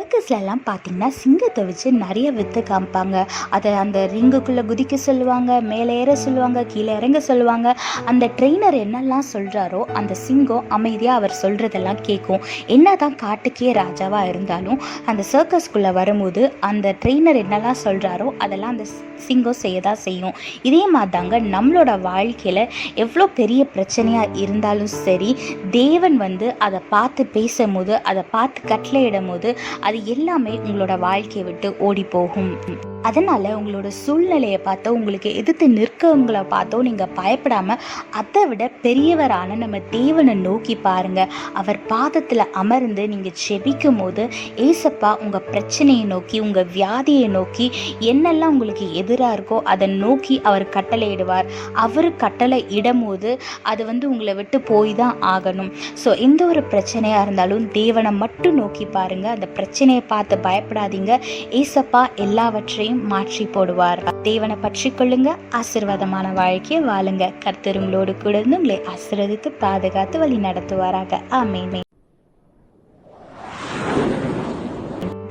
சர்க்கஸ்லலாம் பார்த்தீங்கன்னா சிங்கத்தை வச்சு நிறைய வித்தை காமிப்பாங்க. அதை அந்த ரிங்குக்குள்ளே குதிக்க சொல்லுவாங்க, மேலே ஏற சொல்லுவாங்க, கீழே இறங்க சொல்லுவாங்க. அந்த ட்ரெயினர் என்னெல்லாம் சொல்கிறாரோ அந்த சிங்கம் அமைதியாக அவர் சொல்கிறதெல்லாம் கேட்கும். என்ன தான் காட்டுக்கே ராஜாவாக இருந்தாலும் அந்த சர்க்கஸ்குள்ளே வரும்போது அந்த ட்ரெயினர் என்னெல்லாம் சொல்கிறாரோ அதெல்லாம் அந்த சிங்கம் செய்ய தான் செய்யும். இதே மாதிரி தாங்க நம்மளோட வாழ்க்கையில் எவ்வளோ பெரிய பிரச்சனையாக இருந்தாலும் சரி, தேவன் அதை பார்த்து பேசும்போது, அதை பார்த்து கட்டளையிடும் போது அது எல்லாமே உங்களோட வாழ்க்கையை விட்டு ஓடி போகும். அதனால் உங்களோட சூழ்நிலையை பார்த்தோ, உங்களுக்கு எதிர்த்து நிற்கவங்களை பார்த்தோ நீங்கள் பயப்படாமல் அதை விட பெரியவரான நம்ம தேவனை நோக்கி பாருங்கள். அவர் பாதத்தில் அமர்ந்து நீங்கள் செபிக்கும் போது ஏசப்பா உங்கள் பிரச்சனையை நோக்கி, உங்கள் வியாதியை நோக்கி, என்னெல்லாம் உங்களுக்கு எதிராக இருக்கோ அதை நோக்கி அவர் கட்டளையிடுவார். அவர் கட்டளை இடும்போது அது உங்களை விட்டு போய் தான் ஆகணும். ஸோ எந்த ஒரு பிரச்சனையாக இருந்தாலும் தேவனை மட்டும் நோக்கி பாருங்கள். அந்த பிரச்சனையை பார்த்து பயப்படாதீங்க. ஏசப்பா எல்லாவற்றையும் மாற்றி போடுவார். தேவனை பற்றி கொள்ளுங்க, ஆசீர்வாதமான வாழ்க்கையை வாழுங்க. கர்த்தர் உங்களோடு கூட இருந்து உங்களை ஆசீர்வதித்து பாதுகாத்து வழி நடத்துவாராக. ஆமென்.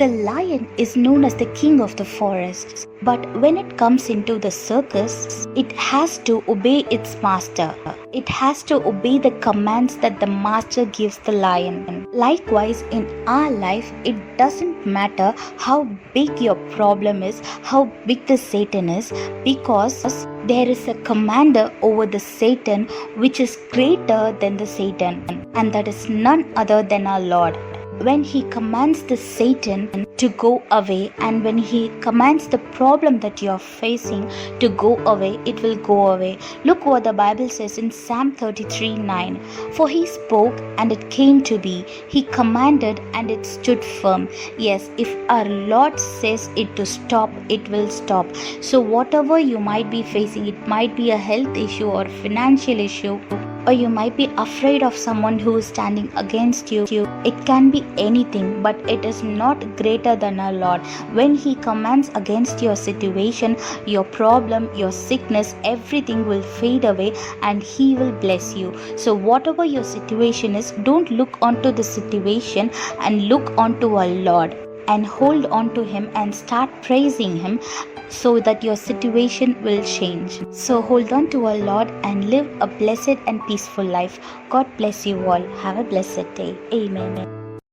The lion is known as the king of the forest, but when it comes into the circus, it has to obey its master. It has to obey the commands that the master gives the lion. Likewise, in our life, it doesn't matter how big your problem is, how big the Satan is, because there is a commander over the Satan which is greater than the Satan, and that is none other than our Lord. When he commands the Satan to go away, and when he commands the problem that you are facing to go away, it will go away. Look what the Bible says in Psalm 33:9. For he spoke and it came to be. He commanded and it stood firm. Yes, if our Lord says it to stop, it will stop. So whatever you might be facing, it might be a health issue or financial issue, or you might be afraid of someone who is standing against you. It can be anything, but it is not greater than our Lord. When he commands against your situation, your problem, your sickness, everything will fade away and he will bless you. So whatever your situation is, don't look onto the situation and look onto our Lord and hold on to him and start praising him, so that your situation will change. So hold on to our Lord and live a blessed and peaceful life. God bless you all. Have a blessed day. Amen.